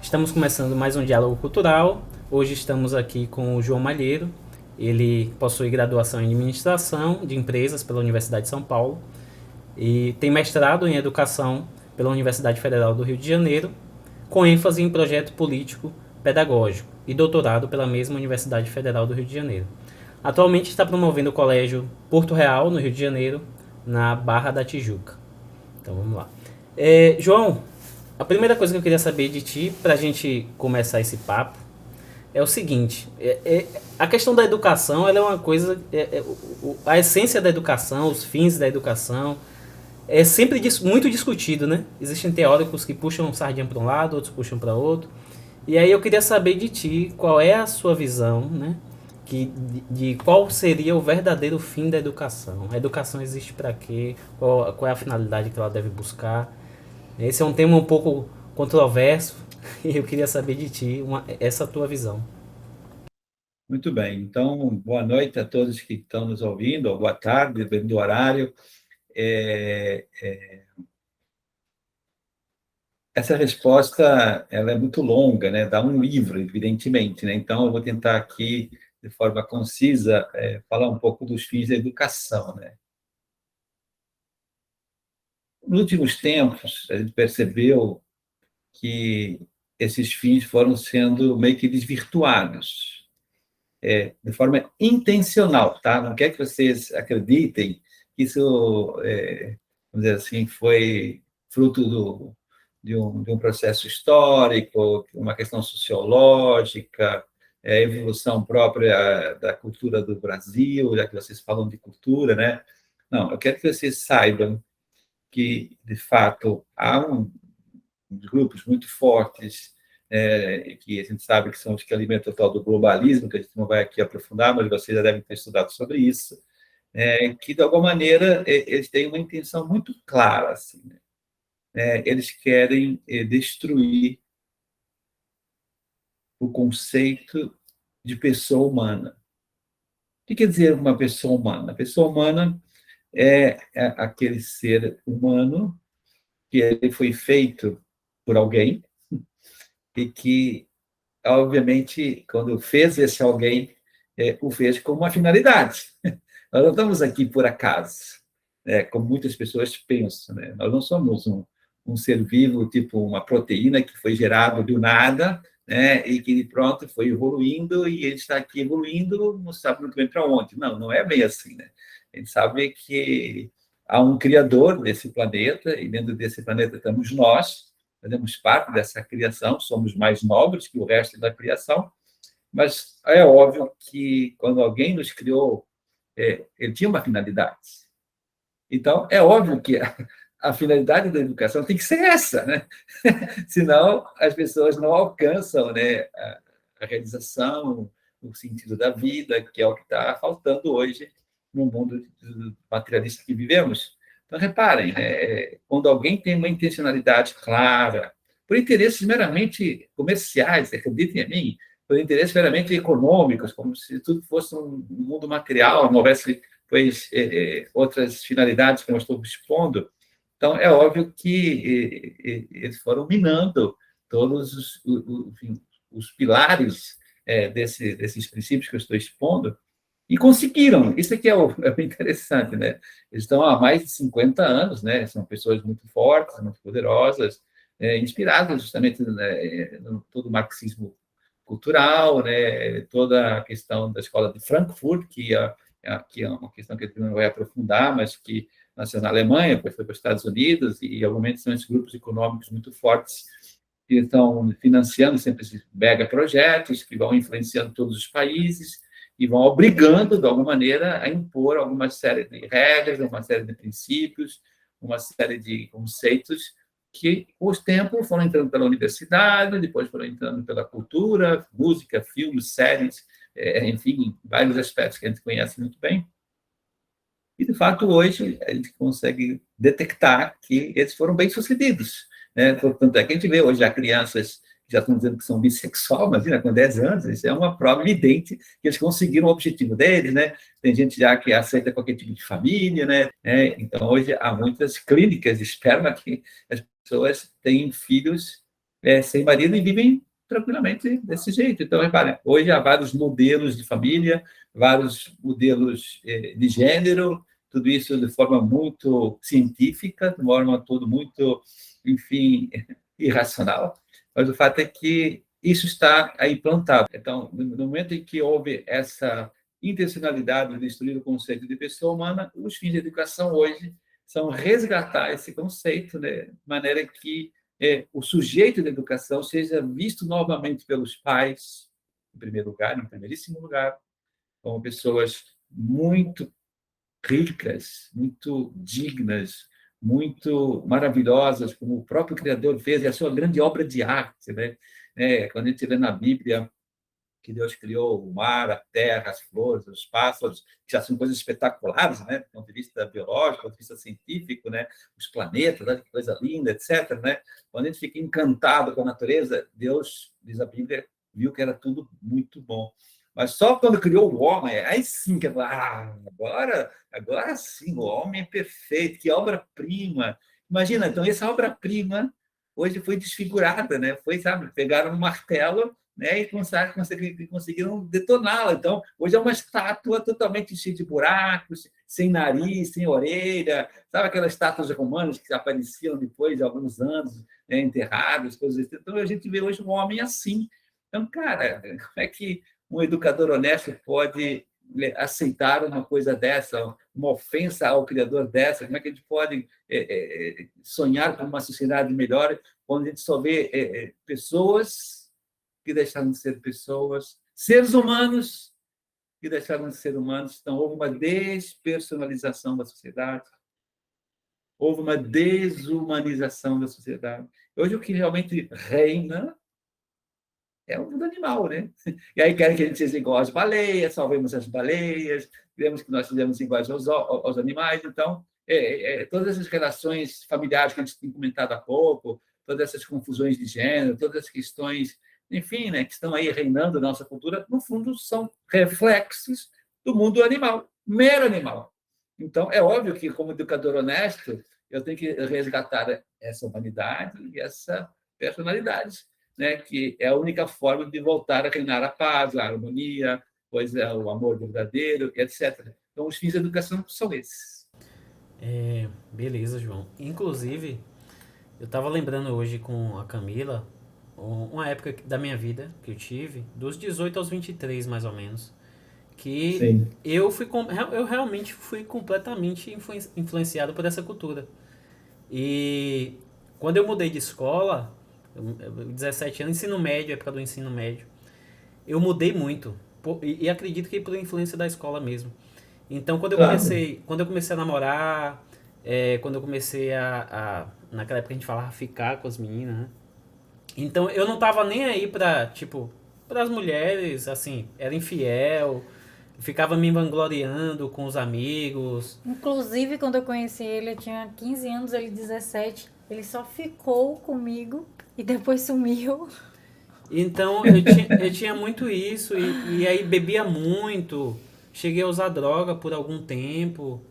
Estamos começando mais um diálogo cultural. Hoje estamos aqui com o João Malheiro. Ele possui graduação em administração de empresas pela Universidade de São Paulo e tem mestrado em educação pela Universidade Federal do Rio de Janeiro, com ênfase em projeto político pedagógico e doutorado pela mesma Universidade Federal do Rio de Janeiro. Atualmente está promovendo o Colégio Porto Real, no Rio de Janeiro, na Barra da Tijuca. Então vamos lá. João, a primeira coisa que eu queria saber de ti, para a gente começar esse papo, é o seguinte: a questão da educação, ela é uma coisa, a essência da educação, os fins da educação, é sempre muito discutido, né? Existem teóricos que puxam sardinha para um lado, outros puxam para outro. E aí eu queria saber de ti qual é a sua visão, né? De qual seria o verdadeiro fim da educação. A educação existe para quê? Qual é a finalidade que ela deve buscar? Esse é um tema um pouco controverso e eu queria saber de ti essa tua visão. Muito bem. Então, boa noite a todos que estão nos ouvindo, ou boa tarde, dependendo do horário. É, é, Essa resposta ela é muito longa, né? Dá um livro, evidentemente, né? Então, eu vou tentar aqui, de forma concisa, falar um pouco dos fins da educação, né? Nos últimos tempos, a gente percebeu que esses fins foram sendo meio que desvirtuados, de forma intencional, tá? Não quer que vocês acreditem que isso, vamos dizer assim, foi fruto de um processo histórico, uma questão sociológica, evolução própria da cultura do Brasil, já que vocês falam de cultura, né? Não, eu quero que vocês saibam que, de fato, há uns grupos muito fortes, que a gente sabe que são os que alimentam o tal do globalismo, que a gente não vai aqui aprofundar, mas vocês já devem ter estudado sobre isso, que, de alguma maneira, eles têm uma intenção muito clara. Assim, né? Eles querem destruir o conceito de pessoa humana. O que quer dizer uma pessoa humana? A pessoa humana é aquele ser humano que ele foi feito por alguém e que, obviamente, quando fez esse alguém, o fez com uma finalidade. Nós não estamos aqui por acaso, como muitas pessoas pensam. Né? Nós não somos um ser vivo, tipo uma proteína que foi gerado do nada, né? E que, pronto, foi evoluindo e ele está aqui evoluindo, não sabe muito bem para onde. Não, não é bem assim. Né? A gente sabe que há um criador desse planeta e dentro desse planeta estamos nós, fazemos parte dessa criação, somos mais nobres que o resto da criação, mas é óbvio que quando alguém nos criou, ele tinha uma finalidade. Então, é óbvio que a finalidade da educação tem que ser essa, né? Senão as pessoas não alcançam, né, a realização, o sentido da vida, que é o que está faltando hoje no mundo materialista que vivemos. Então, reparem, né, quando alguém tem uma intencionalidade clara, por interesses meramente comerciais, acreditem em mim, por interesses meramente econômicos, como se tudo fosse um mundo material, não houvesse pois, outras finalidades que eu estou expondo. Então, é óbvio que eles foram minando todos enfim, os pilares desses princípios que eu estou expondo, e conseguiram. Isso aqui é o interessante, né? Eles estão há mais de 50 anos, né? São pessoas muito fortes, muito poderosas, inspiradas justamente, né, no todo o marxismo cultural, né? Toda a questão da escola de Frankfurt, que é uma questão que a gente não vai aprofundar, mas que nasceu na Alemanha, depois foi para os Estados Unidos, e obviamente são esses grupos econômicos muito fortes que estão financiando sempre esses mega projetos, que vão influenciando todos os países e vão obrigando, de alguma maneira, a impor alguma série de regras, uma série de princípios, uma série de conceitos que, com os tempos, foram entrando pela universidade, depois foram entrando pela cultura, música, filmes, séries, enfim, vários aspectos que a gente conhece muito bem. E, de fato, hoje a gente consegue detectar que eles foram bem-sucedidos. Né? Tanto é que a gente vê hoje já crianças que já estão dizendo que são bissexual, imagina, com 10 anos, isso é uma prova evidente que eles conseguiram o objetivo deles, né? Tem gente já que aceita qualquer tipo de família, né? Então, hoje há muitas clínicas de esperma que as pessoas têm filhos sem marido e vivem tranquilamente desse jeito. Então, repara, hoje há vários modelos de família, vários modelos de gênero, tudo isso de forma muito científica, de forma tudo muito, enfim, irracional. Mas o fato é que isso está aí plantado. Então, no momento em que houve essa intencionalidade de destruir o conceito de pessoa humana, os fins de educação hoje são resgatar esse conceito, né, de maneira que o sujeito da educação seja visto novamente pelos pais, em primeiro lugar, em primeiríssimo lugar, como pessoas muito ricas, muito dignas, muito maravilhosas, como o próprio Criador fez, e a sua grande obra de arte. Né? Quando a gente lê na Bíblia que Deus criou o mar, a terra, as flores, os pássaros, que já são coisas espetaculares, né? Do ponto de vista biológico, do ponto de vista científico, né? Os planetas, né? Que coisa linda, etc. Né? Quando a gente fica encantado com a natureza, Deus, diz a Bíblia, viu que era tudo muito bom. Mas só quando criou o homem, aí sim que agora sim, o homem é perfeito, que obra-prima. Imagina, então, essa obra-prima hoje foi desfigurada, né? Foi, sabe, pegaram um martelo, né, e conseguiram detoná-la. Então, hoje é uma estátua totalmente cheia de buracos, sem nariz, sem orelha, sabe aquelas estátuas romanas que apareciam depois de alguns anos, né, enterradas, coisas assim. Então, a gente vê hoje um homem assim. Então, cara, como é que um educador honesto pode aceitar uma coisa dessa, uma ofensa ao Criador dessa? Como é que a gente pode sonhar com uma sociedade melhor quando a gente só vê pessoas que deixaram de ser pessoas, seres humanos que deixaram de ser humanos? Então, houve uma despersonalização da sociedade, houve uma desumanização da sociedade. Hoje, o que realmente reina é o mundo animal, né? E aí querem que a gente seja igual às baleias, salvemos as baleias, queremos que nós sejamos iguais aos animais. Então, todas essas relações familiares que a gente tem comentado há pouco, todas essas confusões de gênero, todas as questões, enfim, né, que estão aí reinando na nossa cultura, no fundo, são reflexos do mundo animal, mero animal. Então, é óbvio que, como educador honesto, eu tenho que resgatar essa humanidade e essa personalidade, né, que é a única forma de voltar a reinar a paz, a harmonia, pois é o amor verdadeiro, etc. Então, os fins da educação são esses. Beleza, João. Inclusive, eu estava lembrando hoje com a Camila uma época da minha vida que eu tive, dos 18 aos 23 mais ou menos, que Sim. eu realmente fui completamente influenciado por essa cultura. E quando eu mudei de escola, 17 anos, ensino médio, época do ensino médio, eu mudei muito. E acredito que por influência da escola mesmo. Então, Claro. quando eu comecei a namorar, quando eu comecei naquela época a gente falava ficar com as meninas, né? Então, eu não tava nem aí pra, tipo, pras mulheres, assim, era infiel, ficava me vangloriando com os amigos. Inclusive, quando eu conheci ele, eu tinha 15 anos, ele 17. Ele só ficou comigo e depois sumiu. Então, eu tinha muito isso, e aí bebia muito, cheguei a usar droga por algum tempo.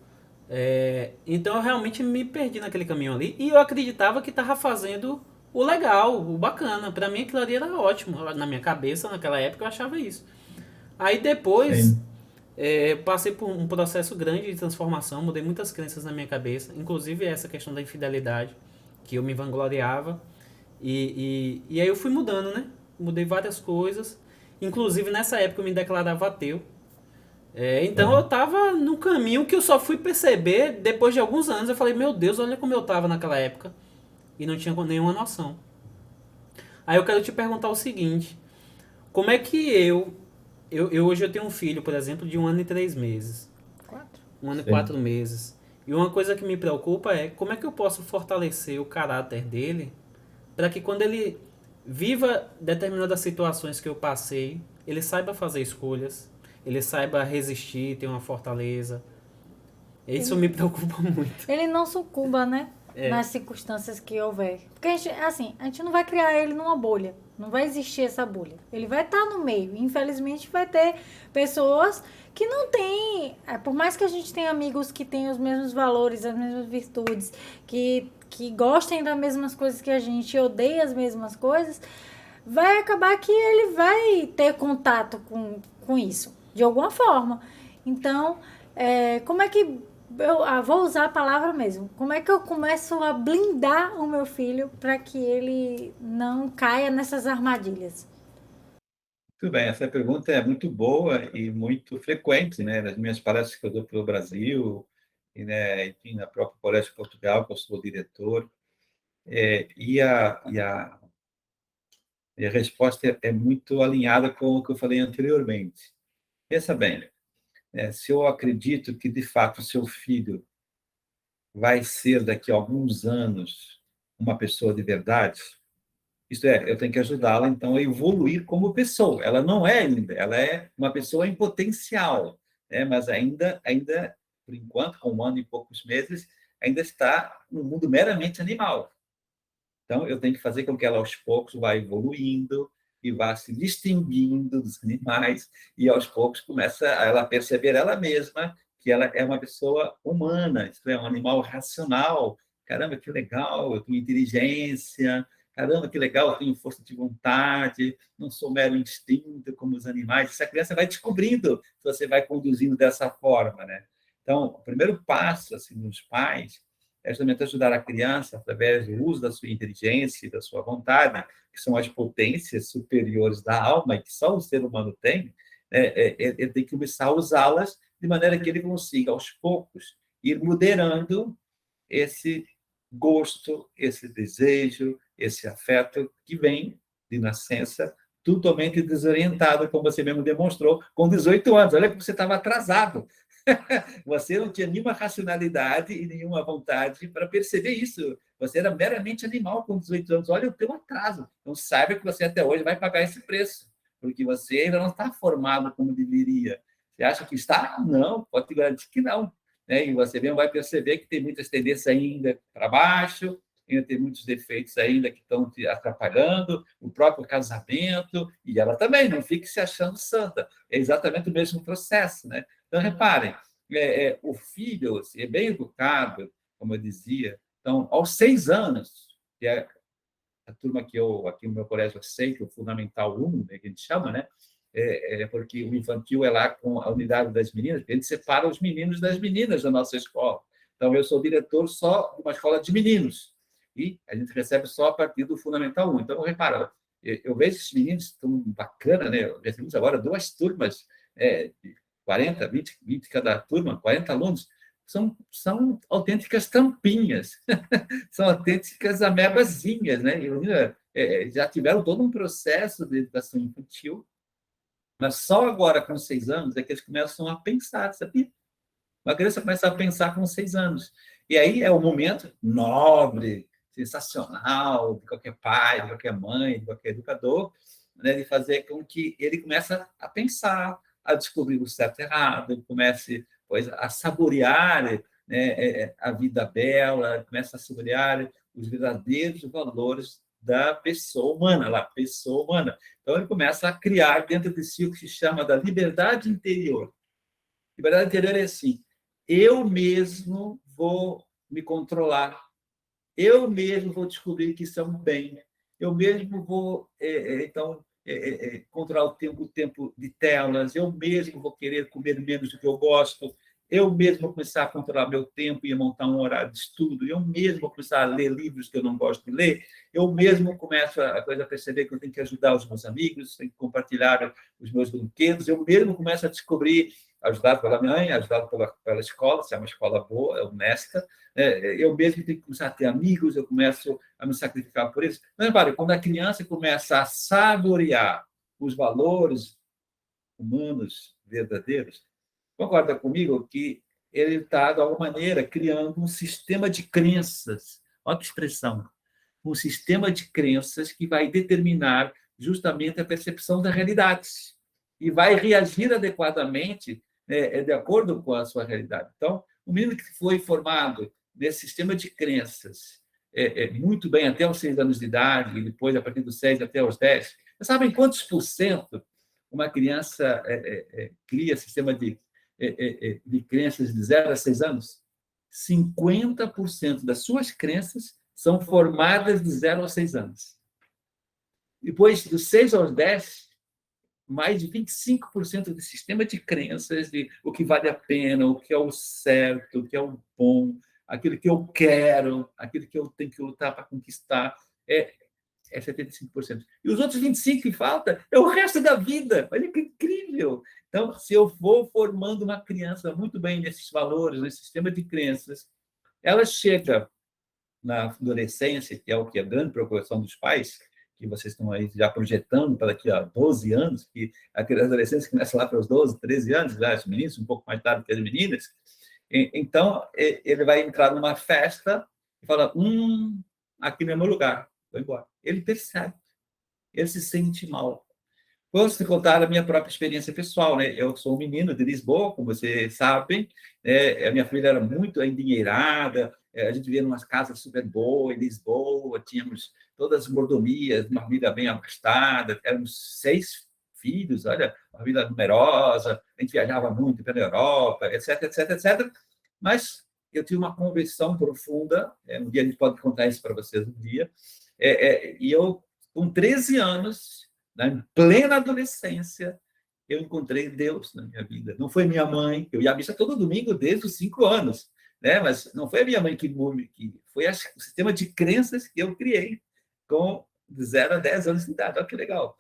Então eu realmente me perdi naquele caminho ali. E eu acreditava que tava fazendo o legal, o bacana. Pra mim aquilo ali era ótimo. Na minha cabeça, naquela época, eu achava isso. Aí depois, Sim. passei por um processo grande de transformação, mudei muitas crenças na minha cabeça, inclusive essa questão da infidelidade, que eu me vangloriava. E aí eu fui mudando, né? Mudei várias coisas. Inclusive nessa época eu me declarava ateu. Então eu tava no caminho que eu só fui perceber depois de alguns anos. Eu falei, meu Deus, olha como eu tava naquela época. E não tinha nenhuma noção. Aí eu quero te perguntar o seguinte: como é que hoje eu tenho um filho, por exemplo, de 1 ano e 3 meses. 4. 1 ano e 4 meses. E uma coisa que me preocupa é como é que eu posso fortalecer o caráter dele para que quando ele viva determinadas situações que eu passei, ele saiba fazer escolhas, ele saiba resistir, ter uma fortaleza. Isso Ele, me preocupa muito. ele não sucumba, né? nas circunstâncias que houver. Porque a gente não vai criar ele numa bolha. Não vai existir essa bolha. Ele vai estar no meio. Infelizmente, vai ter pessoas que não têm... Por mais que a gente tenha amigos que tenham os mesmos valores, as mesmas virtudes, que gostem das mesmas coisas que a gente, odeia as mesmas coisas, vai acabar que ele vai ter contato com isso, de alguma forma. Então, como é que... vou usar a palavra mesmo. Como é que eu começo a blindar o meu filho para que ele não caia nessas armadilhas? Muito bem, essa pergunta é muito boa e muito frequente, né, nas minhas palestras que eu dou pelo Brasil, e, né, enfim, na própria Colégio de Portugal, que eu sou diretor, e a resposta é muito alinhada com o que eu falei anteriormente. Pensa bem, se eu acredito que, de fato, o seu filho vai ser, daqui a alguns anos, uma pessoa de verdade, isto é, eu tenho que ajudá-la, então, a evoluir como pessoa. Ela não é ainda, ela é uma pessoa em potencial, né? Mas ainda, por enquanto, com 1 ano e poucos meses, ainda está no mundo meramente animal. Então, eu tenho que fazer com que ela, aos poucos, vá evoluindo e vá se distinguindo dos animais, e, aos poucos, começa a ela perceber ela mesma que ela é uma pessoa humana, isto é, um animal racional. Caramba, que legal, eu tenho inteligência. Caramba, que legal, eu tenho força de vontade, não sou mero instinto como os animais. Essa criança vai descobrindo se você vai conduzindo dessa forma, né? Então, o primeiro passo, assim, dos pais é justamente ajudar a criança, através do uso da sua inteligência e da sua vontade, que são as potências superiores da alma, e que só o ser humano tem, ele tem que começar a usá-las de maneira que ele consiga, aos poucos, ir moderando esse gosto, esse desejo, esse afeto que vem de nascença, totalmente desorientado, como você mesmo demonstrou, com 18 anos. Olha como você estava atrasado. Você não tinha nenhuma racionalidade e nenhuma vontade para perceber isso. Você era meramente animal com 18 anos. Olha o teu atraso. Então, saiba que você até hoje vai pagar esse preço, porque você ainda não está formado como deveria. Você acha que está? Não, pode te garantir que não. E você mesmo vai perceber que tem muitas tendências ainda para baixo, ainda tem muitos defeitos ainda que estão te atrapalhando, o próprio casamento, e ela também, não fique se achando santa. É exatamente o mesmo processo, né? Então, reparem, o filho, se é bem educado, como eu dizia, então, aos 6 anos, que é a turma que eu, aqui no meu colégio, sei que é o Fundamental 1, né, que a gente chama, né? Porque o infantil é lá com a unidade das meninas, a gente separa os meninos das meninas da nossa escola. Então, eu sou diretor só de uma escola de meninos, e a gente recebe só a partir do Fundamental 1. Então, repara, eu vejo esses meninos tão bacana, né? Nós temos agora 2 turmas, 40, 20 cada turma, 40 alunos, são autênticas tampinhas, são autênticas amebazinhas, né? Já tiveram todo um processo de educação infantil, mas só agora, com 6 anos, é que eles começam a pensar, sabia? Uma criança começa a pensar com 6 anos. E aí é o momento nobre, sensacional, de qualquer pai, de qualquer mãe, de qualquer educador, né, de fazer com que ele comece a pensar, a descobrir o certo e errado, ele comece, pois, a saborear, né, a vida bela, começa a saborear os verdadeiros valores da pessoa humana, lá, pessoa humana. Então, ele começa a criar dentro de si o que se chama da liberdade interior. Liberdade interior é assim: eu mesmo vou me controlar, eu mesmo vou descobrir que isso é um bem, eu mesmo vou, então, controlar o tempo de telas, eu mesmo vou querer comer menos do que eu gosto, eu mesmo vou começar a controlar meu tempo e montar um horário de estudo, eu mesmo vou começar a ler livros que eu não gosto de ler, eu mesmo começo a perceber que eu tenho que ajudar os meus amigos, tenho que compartilhar os meus brinquedos, eu mesmo começo a descobrir, ajudado pela mãe, ajudado pela escola, se é uma escola boa, honesta, eu mesmo tenho que começar a ter amigos, eu começo a me sacrificar por isso. Mas, repare, quando a criança começa a saborear os valores humanos verdadeiros, concorda comigo que ele está, de alguma maneira, criando um sistema de crenças. Olha que expressão. Um sistema de crenças que vai determinar justamente a percepção da realidade e vai reagir adequadamente, de acordo com a sua realidade. Então, o menino que foi formado desse sistema de crenças muito bem até os 6 anos de idade, e depois, a partir dos 6 até os 10, vocês sabem quantos por cento uma criança cria sistema de crenças de 0 a 6 anos? 50% das suas crenças são formadas de 0 a 6 anos. Depois, dos 6 aos 10, mais de 25% do sistema de crenças de o que vale a pena, o que é o certo, o que é o bom, aquilo que eu quero, aquilo que eu tenho que lutar para conquistar, é 75%. E os outros 25% que falta é o resto da vida. Olha que incrível! Então, se eu for formando uma criança muito bem nesses valores, nesse sistema de crenças, ela chega na adolescência, que é o que é a grande preocupação dos pais, que vocês estão aí já projetando para daqui a 12 anos, que aqueles adolescentes começam lá para os 12, 13 anos, já os meninos, um pouco mais tarde que as meninas. Então, ele vai entrar numa festa e fala, aqui não é meu lugar, vou embora. Ele percebe, ele se sente mal. Posso te contar a minha própria experiência pessoal, né? Eu sou um menino de Lisboa, como vocês sabem, a minha família era muito endinheirada, a gente vivia em umas casas super boas em Lisboa, tínhamos todas as mordomias, uma família bem abastada, éramos 6 filhos, olha, uma família numerosa, a gente viajava muito pela Europa, etc, etc, etc. Mas eu tive uma conversão profunda, um dia a gente pode contar isso para vocês um dia, e eu, com 13 anos, em plena adolescência, eu encontrei Deus na minha vida. Não foi minha mãe, eu ia à missa todo domingo desde os 5 anos, né? Mas não foi a minha mãe que foi o sistema de crenças que eu criei com 0 a 10 anos de idade. Olha que legal.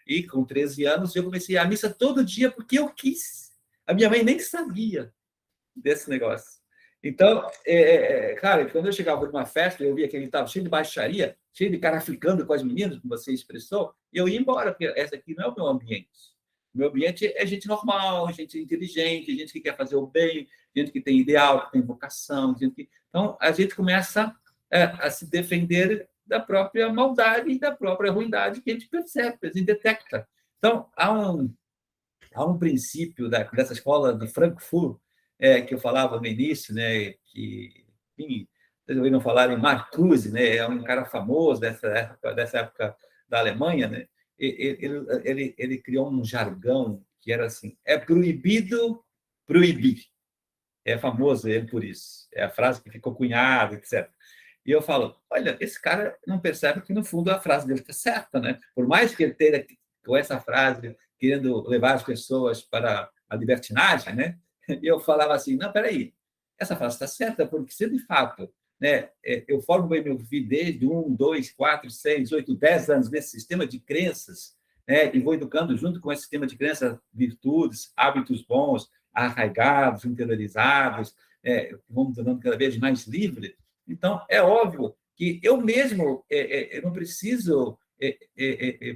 E com 13 anos eu comecei a ir à missa todo dia porque eu quis. A minha mãe nem sabia desse negócio. Então, cara, quando eu chegava numa festa, eu via que ele estava cheio de baixaria, cheio de cara ficando com as meninas, como você expressou, e eu ia embora, porque essa aqui não é o meu ambiente. O meu ambiente é gente normal, gente inteligente, gente que quer fazer o bem, gente que tem ideal, que tem vocação. Então, a gente começa a se defender da própria maldade e da própria ruindade que a gente percebe, que a gente detecta. Então, há um princípio dessa escola de Frankfurt, que eu falava no início, né, que, enfim, vocês ouviram falar em Marcuse, né, é um cara famoso dessa época da Alemanha, né, ele criou um jargão que era assim, é proibido proibir. É famoso ele por isso. É a frase que ficou cunhada, etc. E eu falo, olha, esse cara não percebe que, no fundo, a frase dele está certa, né? Por mais que ele tenha, com essa frase, querendo levar as pessoas para a libertinagem, né? E eu falava assim, não, peraí, essa frase está certa, porque se de fato, né, eu formo bem meu filho desde 1, 2, 4, 6, 8, 10 anos nesse sistema de crenças, né, e vou educando junto com esse sistema de crenças virtudes, hábitos bons, arraigados, interiorizados, vamos tornando cada vez mais livre. Então, é óbvio que eu mesmo eu não preciso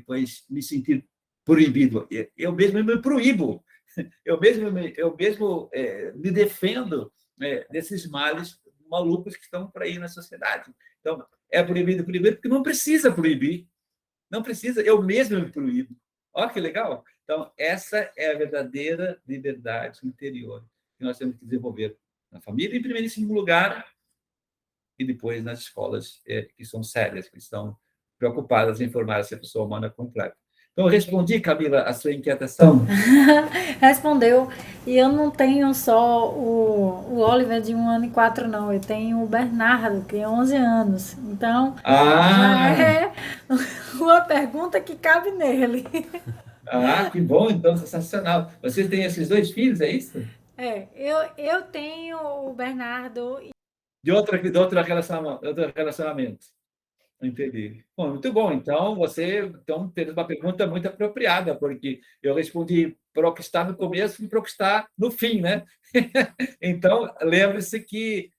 pois, me sentir proibido, eu mesmo me proíbo. Eu mesmo me defendo desses males malucos que estão por aí na sociedade. Então, é proibido porque não precisa proibir. Não precisa, eu mesmo me proíbo. Olha que legal. Então, essa é a verdadeira liberdade interior que nós temos que desenvolver na família, em primeiríssimo lugar, e depois nas escolas que são sérias, que estão preocupadas em formar essa pessoa humana completa. Então, eu respondi, Camila, a sua inquietação? Respondeu. E eu não tenho só o Oliver de 1 ano e 4, não. Eu tenho o Bernardo, que tem 11 anos. Então, já é uma pergunta que cabe nele. Que bom, então, sensacional. Vocês têm esses 2 filhos, é isso? Eu tenho o Bernardo. De outro relacionamento. Entendi. Bom, muito bom. Então, você fez uma pergunta muito apropriada, porque eu respondi para o que está no começo e para o que está no fim, né? Então, lembre-se que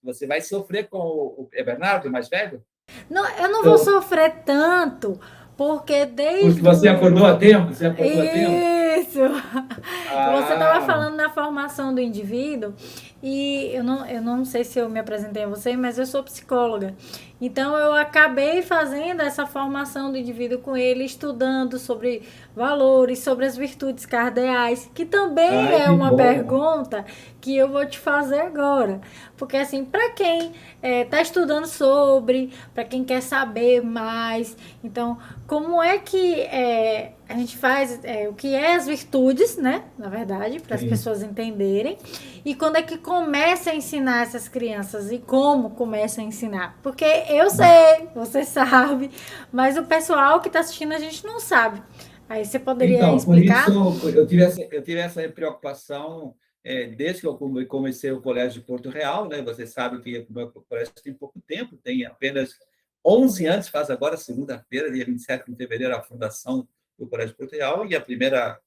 você vai sofrer com o Bernardo, mais velho? Não, eu não vou sofrer tanto, porque desde... Porque você acordou a tempo? Isso! Você estava falando na formação do indivíduo, e eu não sei se eu me apresentei a você, mas eu sou psicóloga. Então, eu acabei fazendo essa formação do indivíduo com ele, estudando sobre valores, sobre as virtudes cardeais, que também Ai, é que uma bom. pergunta que eu vou te fazer agora. Porque, assim, para quem está estudando sobre, para quem quer saber mais, então, como é que a gente faz, o que é as virtudes, né? Na verdade, para as Sim. pessoas entenderem. E quando é que começa a ensinar essas crianças e como começa a ensinar? Porque eu sei, você sabe, mas o pessoal que está assistindo a gente não sabe. Aí você poderia Então, por isso explicar? eu tive essa preocupação desde que eu comecei o Colégio de Porto Real, né? Você sabe que o meu colégio tem pouco tempo, tem apenas 11 anos, faz agora segunda-feira, dia 27 de fevereiro, a fundação do Colégio de Porto Real, e a primeira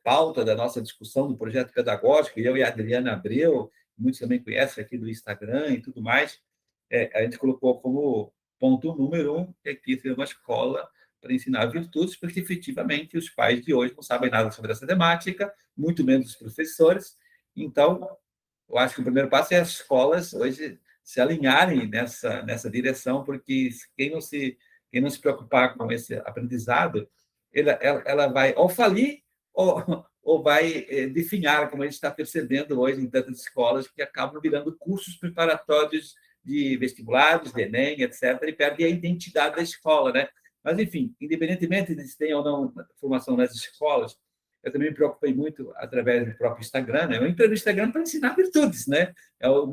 pauta da nossa discussão do projeto pedagógico, eu e a Adriana Abreu, muitos também conhecem aqui do Instagram e tudo mais, a gente colocou como ponto número um que aqui seria uma escola para ensinar virtudes, porque efetivamente os pais de hoje não sabem nada sobre essa temática, muito menos os professores. Então, eu acho que o primeiro passo é as escolas hoje se alinharem nessa direção, porque quem não se preocupar com esse aprendizado, ela vai ou falir ou vai definhar, como a gente está percebendo hoje em tantas escolas que acabam virando cursos preparatórios de vestibulares, de Enem, etc., e perde a identidade da escola, né? Mas, enfim, independentemente de se tem ou não formação nas escolas, eu também me preocupei muito através do próprio Instagram, né? Eu entrei no Instagram para ensinar virtudes, né? O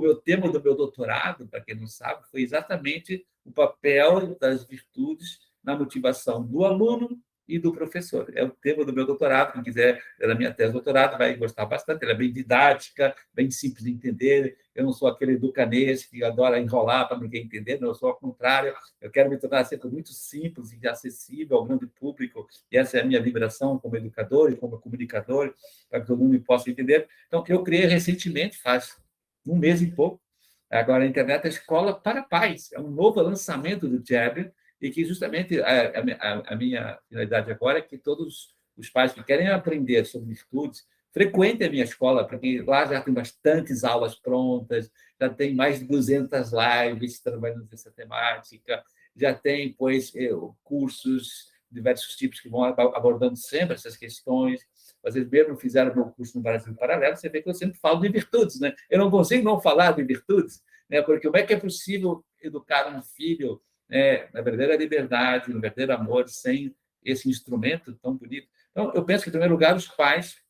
meu tema do meu doutorado, para quem não sabe, foi exatamente o papel das virtudes na motivação do aluno e do professor. É o tema do meu doutorado. Quem quiser ver a minha tese de doutorado vai gostar bastante. Ela é bem didática, bem simples de entender. Eu não sou aquele educanês que adora enrolar para ninguém entender, não, eu sou ao contrário. Eu quero me tornar sempre muito simples e acessível ao grande público, e essa é a minha vibração como educador e como comunicador, para que todo mundo possa entender. Então, eu criei recentemente, faz um mês e pouco, agora a internet é escola para pais, é um novo lançamento do Jab, e que justamente a minha finalidade agora é que todos os pais que querem aprender sobre virtudes frequentem a minha escola, porque lá já tem bastantes aulas prontas, já tem mais de 200 lives trabalhando nessa temática, já tem, pois, cursos de diversos tipos que vão abordando sempre essas questões. Vocês mesmo fizeram meu curso no Brasil Paralelo, você vê que eu sempre falo de virtudes, né? Eu não consigo não falar de virtudes, né? Porque como é que é possível educar um filho, né, na verdadeira liberdade, no verdadeiro amor, sem esse instrumento tão bonito? Então, eu penso que, em primeiro lugar, os pais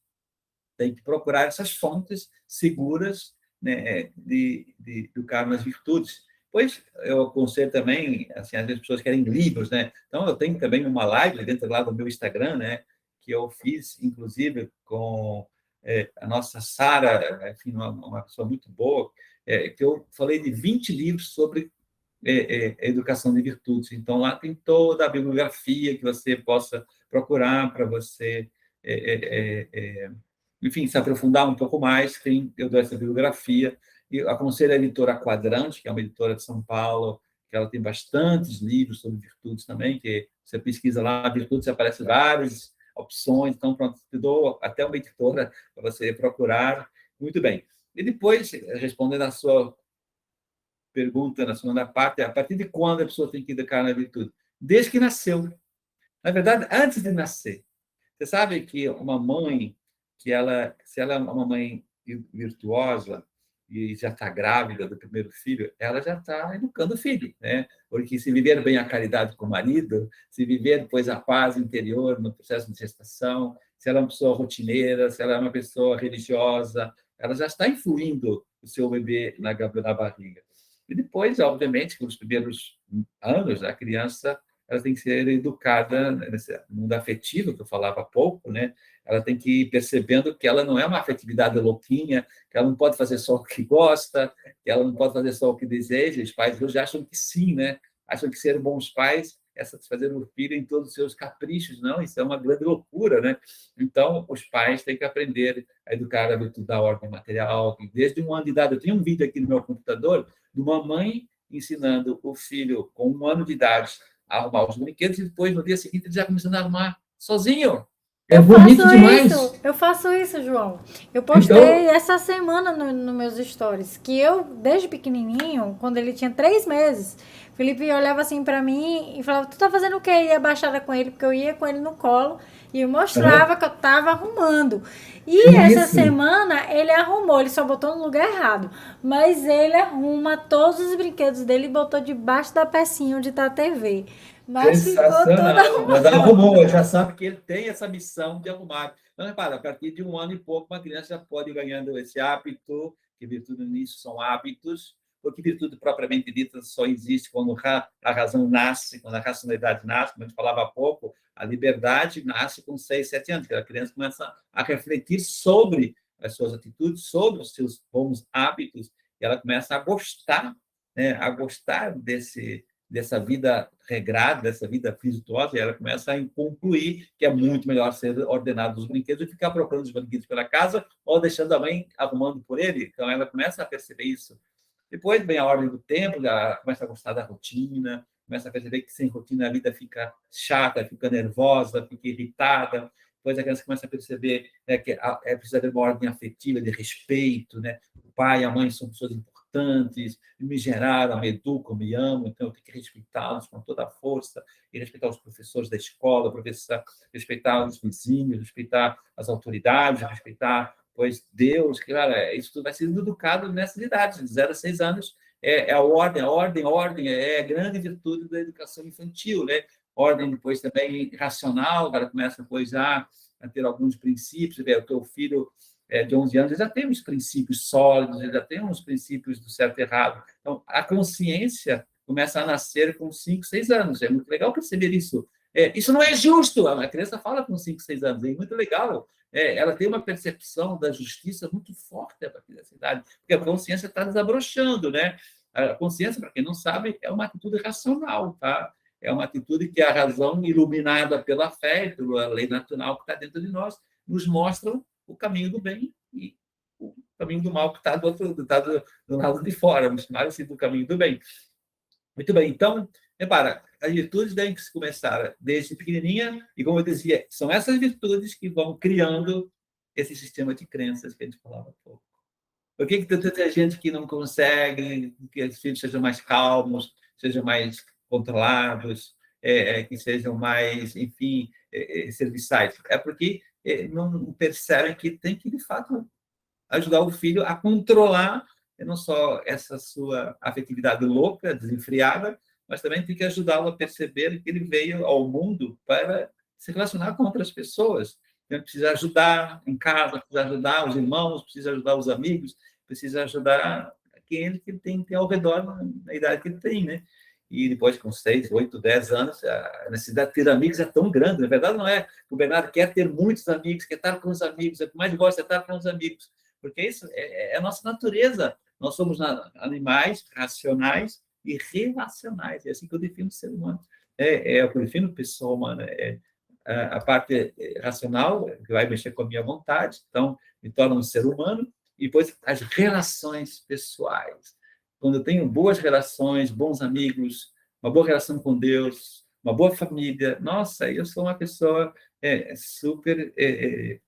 têm que procurar essas fontes seguras, né, de educar nas virtudes. Pois eu aconselho também, assim, às vezes as pessoas querem livros, né? Então, eu tenho também uma live dentro lá do meu Instagram, né, que eu fiz, inclusive, com a nossa Sara, enfim, uma pessoa muito boa, que eu falei de 20 livros sobre educação de virtudes. Então, lá tem toda a bibliografia que você possa procurar para você é, é, enfim, se aprofundar um pouco mais, eu dou essa bibliografia. E aconselho a editora Quadrante, que é uma editora de São Paulo, que ela tem bastantes livros sobre virtudes também, que você pesquisa lá, virtudes, aparece várias opções. Então, pronto, te dou até uma editora para você procurar. Muito bem. E depois, respondendo a sua pergunta na segunda parte, a partir de quando a pessoa tem que educar na virtude? Desde que nasceu. Na verdade, antes de nascer. Você sabe que uma mãe, se ela é uma mãe virtuosa e já está grávida do primeiro filho, ela já está educando o filho, né? Porque se viver bem a caridade com o marido, se viver depois a paz interior no processo de gestação, se ela é uma pessoa rotineira, se ela é uma pessoa religiosa, ela já está influindo o seu bebê na barriga. E depois, obviamente, que nos primeiros anos, a criança ela tem que ser educada nesse mundo afetivo, que eu falava há pouco, né? Ela tem que ir percebendo que ela não é uma afetividade louquinha, que ela não pode fazer só o que gosta, que ela não pode fazer só o que deseja. Os pais hoje acham que sim, né? Acham que ser bons pais é satisfazer o filho em todos os seus caprichos. Não, isso é uma grande loucura, né? Então, os pais têm que aprender a educar a virtude da ordem material. Desde 1 ano de idade, eu tenho um vídeo aqui no meu computador de uma mãe ensinando o filho com 1 ano de idade a arrumar os brinquedos, e depois, no dia seguinte, ele já começando a arrumar sozinho. É bonito demais. Eu faço isso, João. Eu postei Então, essa semana nos meus stories, que eu, desde pequenininho, quando ele tinha 3 meses, Felipe olhava assim pra mim e falava, tu tá fazendo o quê? Eu ia abaixada com ele, porque eu ia com ele no colo e eu mostrava que eu tava arrumando. E essa isso. semana ele arrumou, ele só botou no lugar errado, mas ele arruma todos os brinquedos dele e botou debaixo da pecinha onde tá a TV. Mas ficou toda Sensacional. Mas ela arrumada. arrumou, já sabe que ele tem essa missão de arrumar. Então, repara, a partir de 1 ano e pouco, uma criança já pode ir ganhando esse hábito, que virtude nisso são hábitos, porque virtude propriamente dita só existe quando a razão nasce, quando a racionalidade nasce, como a gente falava há pouco, a liberdade nasce com 6, 7 anos, que a criança começa a refletir sobre as suas atitudes, sobre os seus bons hábitos, e ela começa a gostar, né, a gostar dessa vida regrada, dessa vida virtuosa, e ela começa a concluir que é muito melhor ser ordenado dos brinquedos e ficar procurando os brinquedos pela casa ou deixando a mãe arrumando por ele. Então, ela começa a perceber isso. Depois vem a ordem do tempo, ela começa a gostar da rotina, começa a perceber que sem rotina a vida fica chata, fica nervosa, fica irritada. Depois a criança começa a perceber, né, que é preciso haver uma ordem afetiva, de respeito, né? O pai e a mãe são pessoas importantes, me geraram, me educam, me amam, então eu tenho que respeitá-los com toda a força, e respeitar os professores da escola, respeitar os vizinhos, respeitar as autoridades, respeitar, pois Deus, cara, isso tudo vai sendo educado nessas idades, de 0 a 6 anos, é a ordem, é a grande virtude da educação infantil, né? Ordem depois também racional, o cara começa depois a ter alguns princípios, o teu filho de 11 anos, ele já tem uns princípios sólidos, ele já tem uns princípios do certo e errado. Então, a consciência começa a nascer com 5, 6 anos. É muito legal perceber isso. Isso não é justo. A criança fala com 5, 6 anos. É muito legal. Ela tem uma percepção da justiça muito forte a partir dessa idade, porque a consciência está desabrochando, né? A consciência, para quem não sabe, é uma atitude racional, tá? É uma atitude que a razão, iluminada pela fé, pela lei natural que está dentro de nós, nos mostra o caminho do bem e o caminho do mal que está do lado de fora, vamos chamar assim do caminho do bem. Muito bem, então, repara, as virtudes devem se começar desde pequenininha, e como eu dizia, são essas virtudes que vão criando esse sistema de crenças que a gente falava há pouco. Por que tanta gente que não consegue que os filhos sejam mais calmos, sejam mais controlados, que sejam mais, enfim, serviçais? É porque não percebem que tem que, de fato, ajudar o filho a controlar não só essa sua afetividade louca, desenfreada, mas também tem que ajudá-lo a perceber que ele veio ao mundo para se relacionar com outras pessoas. Ele precisa ajudar em casa, precisa ajudar os irmãos, precisa ajudar os amigos, precisa ajudar quem ele tem ao redor na idade que ele tem, né? E depois, com 6, 8, 10 anos, a necessidade de ter amigos é tão grande. Na verdade, não é. O Bernardo quer ter muitos amigos, quer estar com os amigos, o que mais gosta é estar com os amigos, porque isso é a nossa natureza. Nós somos animais racionais e relacionais. É assim que eu defino o ser humano. Eu defino a pessoa humana. A parte racional, que vai mexer com a minha vontade, então me torna um ser humano, e depois as relações pessoais. Quando eu tenho boas relações, bons amigos, uma boa relação com Deus, uma boa família, nossa, eu sou uma pessoa super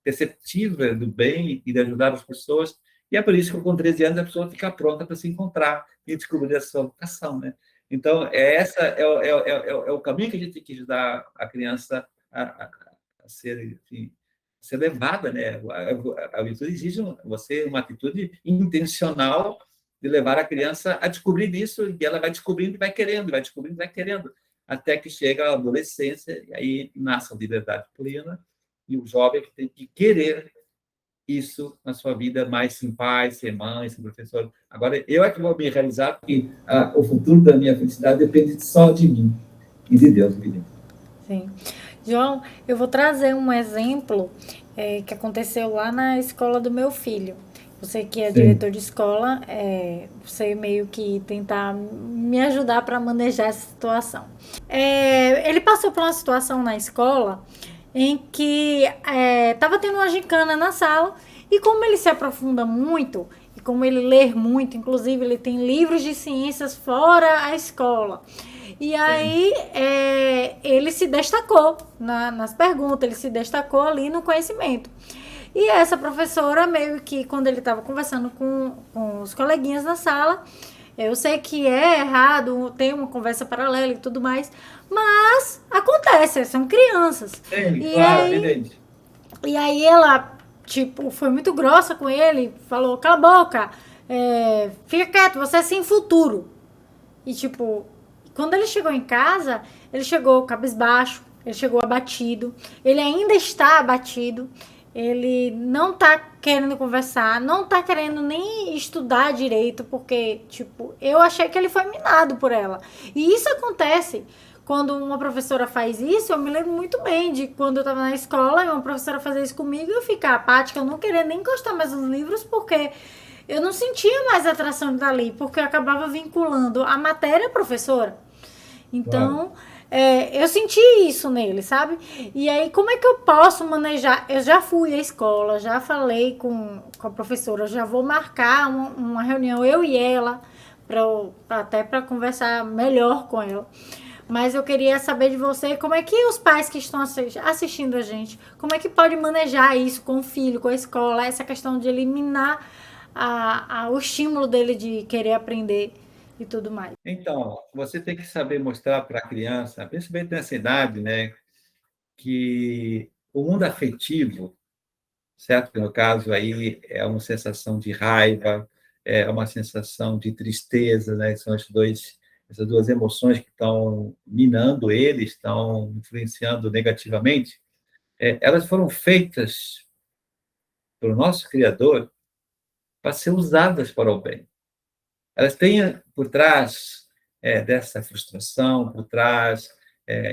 perceptiva do bem e de ajudar as pessoas, e é por isso que com 13 anos a pessoa fica pronta para se encontrar e descobrir a sua vocação, né? Então, o caminho que a gente tem que ajudar a criança a ser, enfim, ser levada, né? A virtude exige uma atitude intencional de levar a criança a descobrir isso, e ela vai descobrindo e vai querendo, vai descobrindo e vai querendo, até que chega a adolescência, e aí nasce a liberdade plena, e o jovem tem que querer isso na sua vida, mais sem pai, sem mãe, sem professor. Agora, eu é que vou me realizar, porque o futuro da minha felicidade depende só de mim e de Deus, menino. Sim. João, eu vou trazer um exemplo que aconteceu lá na escola do meu filho. Você que é diretor de escola, você meio que tentar me ajudar para manejar essa situação. Ele passou por uma situação na escola em que estava tendo uma gincana na sala, e como ele se aprofunda muito, e como ele lê muito, inclusive ele tem livros de ciências fora a escola, E aí ele se destacou nas perguntas, ele se destacou ali no conhecimento. E essa professora, meio que, quando ele estava conversando com os coleguinhas na sala, eu sei que é errado, tem uma conversa paralela e tudo mais, mas acontece, são crianças. E Claro, aí, evidente. e aí ela, tipo, foi muito grossa com ele, falou, cala a boca, fica quieto, você é sem futuro. E, tipo, quando ele chegou em casa, ele chegou cabisbaixo, ele chegou abatido, ele ainda está abatido, ele não tá querendo conversar, não tá querendo nem estudar direito, porque, tipo, eu achei que ele foi minado por ela. E isso acontece quando uma professora faz isso. Eu me lembro muito bem de quando eu tava na escola e uma professora fazia isso comigo e eu ficar apática, eu não queria nem encostar mais nos livros, porque eu não sentia mais atração dali, porque eu acabava vinculando a matéria à professora. Claro. Então, eu senti isso nele, sabe? E aí, como é que eu posso manejar? Eu já fui à escola, já falei com a professora, já vou marcar uma reunião, eu e ela, até para conversar melhor com ela. Mas eu queria saber de você, como é que os pais que estão assistindo a gente, como é que pode manejar isso com o filho, com a escola, essa questão de eliminar o estímulo dele de querer aprender e tudo mais. Então, você tem que saber mostrar para a criança, principalmente nessa idade, né, que o mundo afetivo, certo? Que no caso aí é uma sensação de raiva, é uma sensação de tristeza, né? São essas duas emoções que estão minando ele, estão influenciando negativamente. Elas foram feitas pelo nosso Criador para ser usadas para o bem. Elas têm por trás dessa frustração, por trás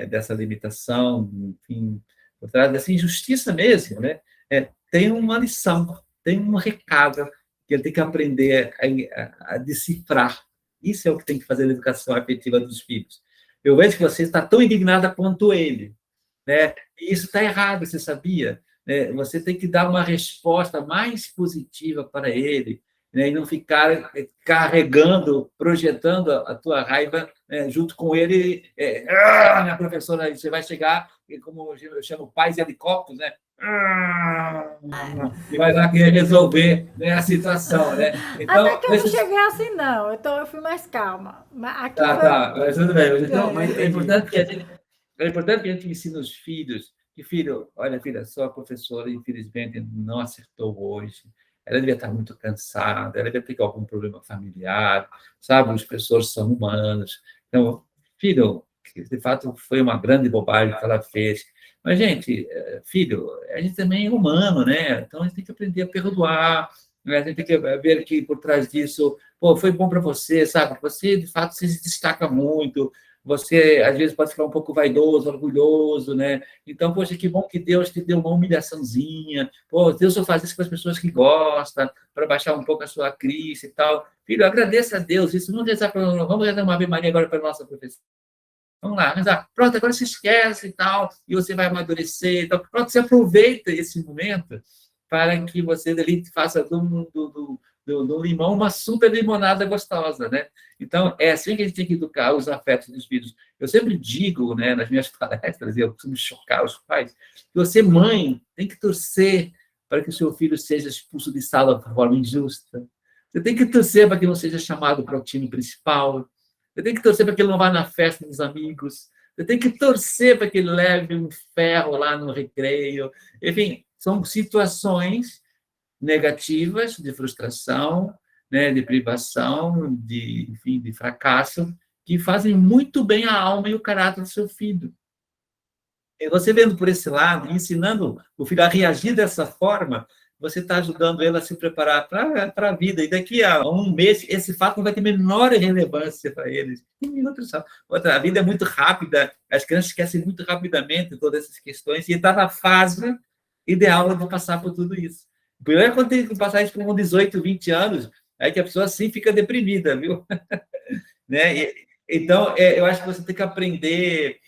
dessa limitação, enfim, por trás dessa injustiça mesmo, né? Tem uma lição, tem um recado que ele tem que aprender a decifrar. Isso é o que tem que fazer na educação afetiva dos filhos. Eu vejo que você está tão indignada quanto ele, né? E isso está errado, você sabia? Você tem que dar uma resposta mais positiva para ele, né? E não ficar carregando, projetando a tua raiva, né? Junto com ele. Minha professora, você vai chegar, como eu chamo pais helicópteros, né? E vai lá querer resolver, né, a situação, né? Até Então, que eu não cheguei assim, não. Então eu fui mais calma. Mas aqui foi. tá, mas tudo bem. Então, mas é importante que a gente ensine os filhos que, filho, olha, filha, sua professora, infelizmente, não acertou hoje. Ela devia estar muito cansada, ela devia ter algum problema familiar, sabe? Os professores são humanos. Então, filho, de fato, foi uma grande bobagem que ela fez. Mas, gente, filho, a gente também é humano, né? Então, a gente tem que aprender a perdoar, né? A gente tem que ver que por trás disso, pô, foi bom para você, sabe? Você, de fato, se destaca muito, você, às vezes, pode ficar um pouco vaidoso, orgulhoso, né? Então, poxa, que bom que Deus te deu uma humilhaçãozinha. Pô, Deus só faz isso para as pessoas que gostam, para baixar um pouco a sua crise e tal. Filho, agradeça a Deus. Isso não rezar para... Vamos rezar uma Ave Maria agora para a nossa professora. Vamos lá, rezar. Pronto, agora se esquece e tal, e você vai amadurecer e tal. Pronto, você aproveita esse momento para que você ali faça do limão uma super limonada gostosa, né? Então, é assim que a gente tem que educar os afetos dos filhos. Eu sempre digo, né, nas minhas palestras, e eu costumo chocar os pais, que você, mãe, tem que torcer para que o seu filho seja expulso de sala de forma injusta. Você tem que torcer para que não seja chamado para o time principal. Você tem que torcer para que ele não vá na festa dos amigos. Você tem que torcer para que ele leve um ferro lá no recreio. Enfim, são situações negativas de frustração, né, de privação, enfim, de fracasso, que fazem muito bem a alma e o caráter do seu filho. E você vendo por esse lado, ensinando o filho a reagir dessa forma, você está ajudando ele a se preparar para a vida. E daqui a um mês, esse fato não vai ter menor relevância para eles. A vida é muito rápida, as crianças esquecem muito rapidamente todas essas questões, e está na fase ideal de passar por tudo isso. Primeiro é quando tem que passar isso com 18, 20 anos, aí que a pessoa assim fica deprimida, viu? Né? Então, eu acho que você tem que aprender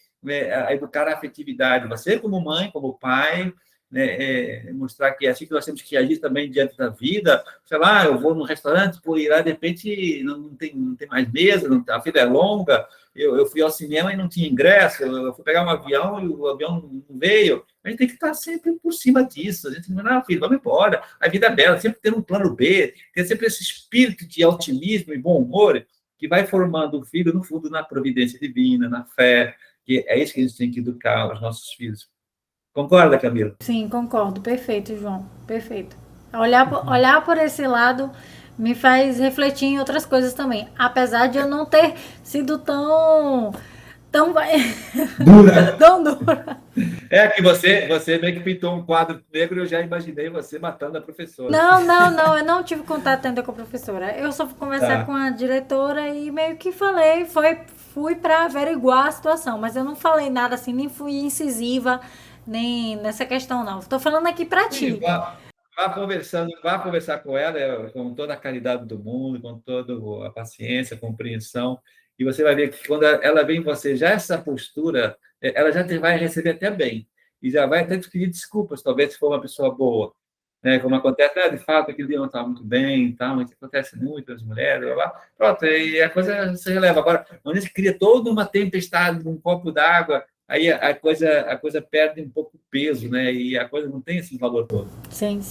a educar a afetividade. Você, como mãe, como pai, né, mostrar que é assim que nós temos que agir também diante da vida. Sei lá, eu vou num restaurante, por ir lá, de repente não tem mais mesa, a fila é longa, eu fui ao cinema e não tinha ingresso, eu fui pegar um avião e o avião não veio. A gente tem que estar sempre por cima disso. A gente não, filho, vamos embora. A vida é bela, sempre ter um plano B, ter sempre esse espírito de otimismo e bom humor que vai formando o filho, no fundo, na providência divina, na fé, que é isso que a gente tem que educar os nossos filhos. Concorda, Camila? Sim, concordo. Perfeito, João. Perfeito. Olhar por esse lado me faz refletir em outras coisas também. Apesar de eu não ter sido tão Dura. tão dura. É que você meio que pintou um quadro negro e eu já imaginei você matando a professora. Não. Eu não tive contato ainda com a professora. Eu só fui conversar com a diretora e meio que falei, fui para averiguar a situação, mas eu não falei nada assim, nem fui incisiva, nem nessa questão, não. Estou falando aqui para ti. Vá conversar com ela com toda a caridade do mundo, com toda a paciência, a compreensão, e você vai ver que quando ela vê em você já essa postura, ela já vai receber até bem, e já vai até te pedir desculpas, talvez, se for uma pessoa boa, né? Como acontece, de fato, aquele dia não estava muito bem, tal, isso acontece muito as mulheres, blá, blá. Pronto, e a coisa se releva. Agora, quando a gente cria toda uma tempestade num copo d'água, aí a coisa perde um pouco o peso, né? E a coisa não tem esse valor todo. Sim.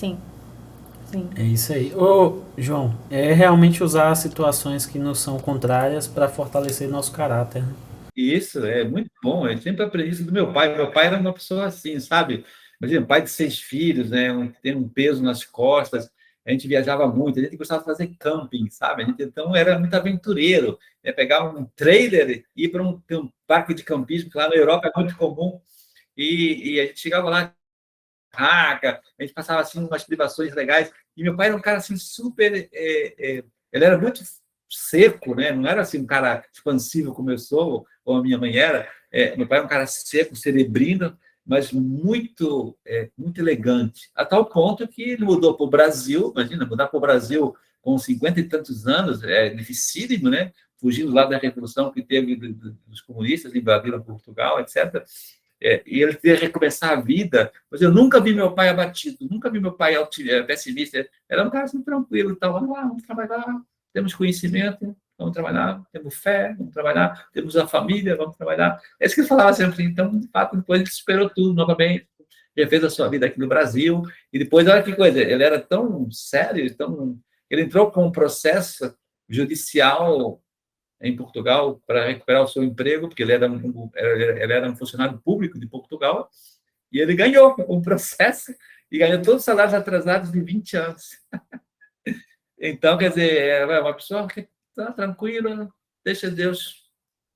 É isso aí. Ô, João, é realmente usar situações que nos são contrárias para fortalecer nosso caráter, né? Isso, é muito bom. Eu sempre aprendi isso do meu pai. Meu pai era uma pessoa assim, sabe? Imagina, pai de 6 filhos, né? Tem um peso nas costas. A gente viajava muito, a gente gostava de fazer camping, sabe? Então era muito aventureiro, né? Pegar um trailer e ir para um parque de campismo, que lá na Europa é muito comum, e a gente chegava lá, a gente passava assim umas privações legais. E meu pai era um cara assim super, ele era muito seco, né? Não era assim um cara expansivo como eu sou ou a minha mãe era. Meu pai era um cara seco, cerebrino, mas muito elegante, a tal ponto que ele mudou para o Brasil. Imagina, mudar para o Brasil com 50 e tantos anos é dificílimo, né? Fugindo lá da revolução que teve dos comunistas, invadiram Portugal, etc. E ele queria recomeçar a vida, mas eu nunca vi meu pai abatido, nunca vi meu pai pessimista. Era um cara assim tranquilo, então vamos lá, vamos trabalhar, temos conhecimento, vamos trabalhar, temos fé, vamos trabalhar, temos a família, vamos trabalhar. É isso que ele falava sempre. Então, de fato, depois ele superou tudo novamente, ele fez a sua vida aqui no Brasil, e depois, olha que coisa, ele era tão sério, ele entrou com um processo judicial em Portugal para recuperar o seu emprego, porque ele era um funcionário público de Portugal, e ele ganhou o processo e ganhou todos os salários atrasados de 20 anos. Então, quer dizer, é uma pessoa que está tranquila, deixa Deus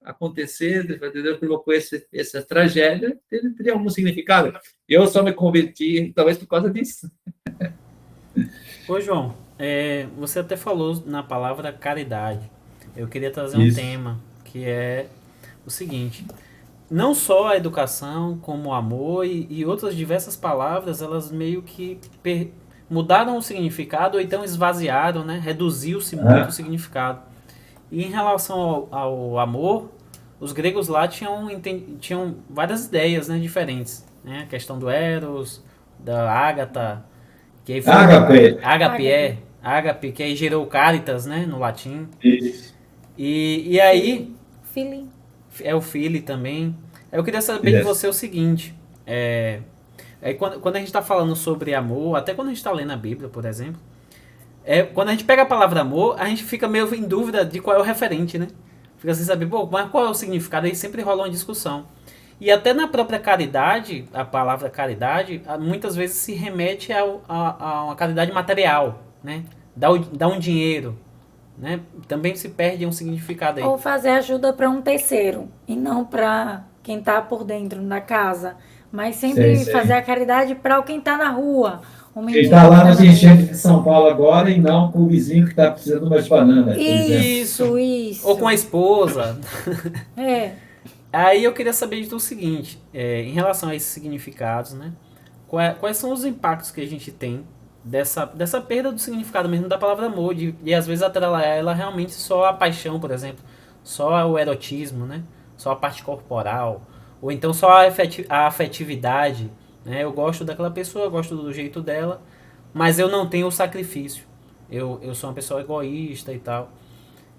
acontecer, Deus provocou essa tragédia, ele teria algum significado. Eu só me converti, talvez, por causa disso. Ô, João, você até falou na palavra caridade. Eu queria trazer Isso. um tema que é o seguinte: não só a educação, como o amor e outras diversas palavras, elas meio que mudaram o significado ou então esvaziaram, né? Reduziu-se muito o significado. E em relação ao amor, os gregos lá tinham várias ideias, né, diferentes, né? A questão do Eros, da Ágata, que aí foi Ágape, que aí gerou Caritas, né, no latim. Isso. E aí Feeling. é o Philly também. Eu queria saber de você o seguinte: quando a gente está falando sobre amor, até quando a gente está lendo a Bíblia, por exemplo, quando a gente pega a palavra amor, a gente fica meio em dúvida de qual é o referente, né? Fica sem saber, mas qual é o significado? Aí sempre rola uma discussão. E até na própria caridade, a palavra caridade, muitas vezes se remete a uma caridade material, né? Dá um dinheiro, né? Também se perde um significado aí. Ou fazer ajuda para um terceiro e não para quem está por dentro da casa, mas sempre fazer a caridade para quem está na rua. Quem está lá nas enchentes de São Paulo agora e não com o vizinho que está precisando de umas bananas. Isso. Ou com a esposa. Aí eu queria saber de tu o seguinte, em relação a esses significados, né? Quais são os impactos que a gente tem dessa perda do significado mesmo da palavra amor, de às vezes atrelar ela realmente só a paixão, por exemplo, só o erotismo, né? Só a parte corporal, ou então só a afetividade, né? Eu gosto daquela pessoa, eu gosto do jeito dela, mas eu não tenho o sacrifício. Eu sou uma pessoa egoísta e tal.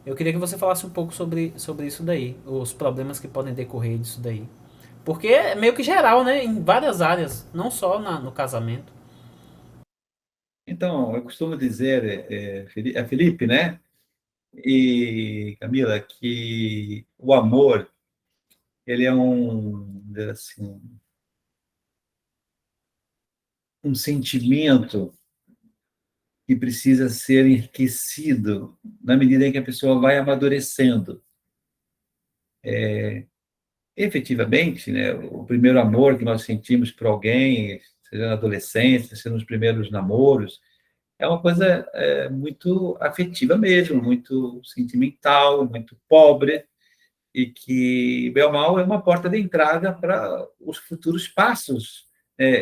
Eu queria que você falasse um pouco sobre isso daí, os problemas que podem decorrer disso daí. Porque é meio que geral, né? Em várias áreas, não só no casamento. Então, eu costumo dizer, Felipe, né? E Camila, que o amor, ele é vamos dizer assim, um sentimento que precisa ser enriquecido na medida em que a pessoa vai amadurecendo. Efetivamente, né, o primeiro amor que nós sentimos por alguém, seja na adolescência, seja nos primeiros namoros, é uma coisa muito afetiva mesmo, muito sentimental, muito pobre, e que, bem ou mal, é uma porta de entrada para os futuros passos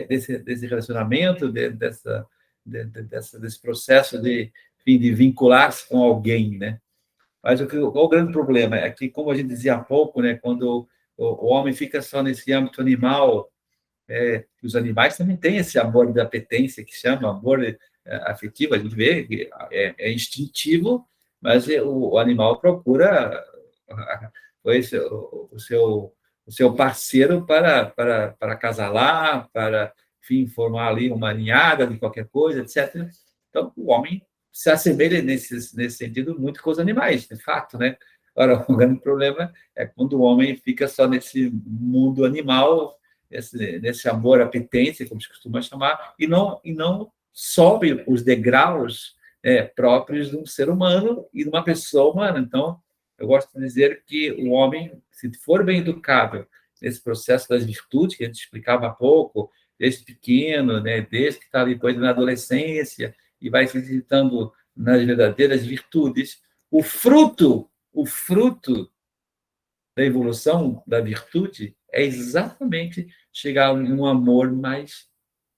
desse relacionamento, desse processo de, enfim, de vincular-se com alguém, né? Mas qual o grande problema é que, como a gente dizia há pouco, né, quando o homem fica só nesse âmbito animal, os animais também têm esse amor de apetência, que chama amor afetivo, a gente vê que instintivo, mas o animal procura o seu parceiro para acasalar, para, enfim, formar ali uma ninhada de qualquer coisa, etc. Então, o homem se assemelha nesse sentido muito com os animais, de fato, né? Ora, o grande problema é quando o homem fica só nesse mundo animal, nesse amor apetência, como se costuma chamar, e não sobe os degraus próprios de um ser humano e de uma pessoa humana. Então, eu gosto de dizer que o homem, se for bem educado nesse processo das virtudes, que a gente explicava há pouco, desde pequeno, né, desde que está depois na adolescência, e vai se visitando nas verdadeiras virtudes, o fruto da evolução da virtude é exatamente chegar a um amor mais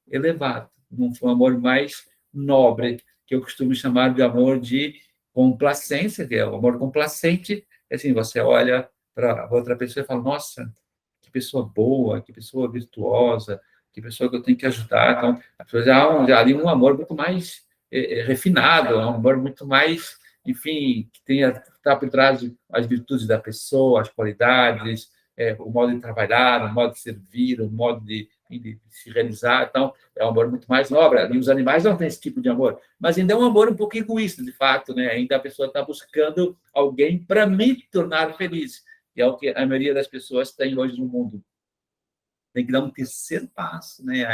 elevado, um amor mais nobre, que eu costumo chamar de amor de complacência, que é o amor complacente, é assim, você olha para outra pessoa e fala, nossa, que pessoa boa, que pessoa virtuosa, que pessoa que eu tenho que ajudar. Então, a pessoa já ali um amor muito mais refinado, um amor muito mais, enfim, que está por trás as virtudes da pessoa, as qualidades, o modo de trabalhar, o modo de servir, o modo de se realizar. Então, é um amor muito mais nobre. E os animais não têm esse tipo de amor, mas ainda é um amor um pouco egoísta, de fato, né? Ainda a pessoa está buscando alguém para me tornar feliz, que é o que a maioria das pessoas tem hoje no mundo. Tem que dar um terceiro passo, né?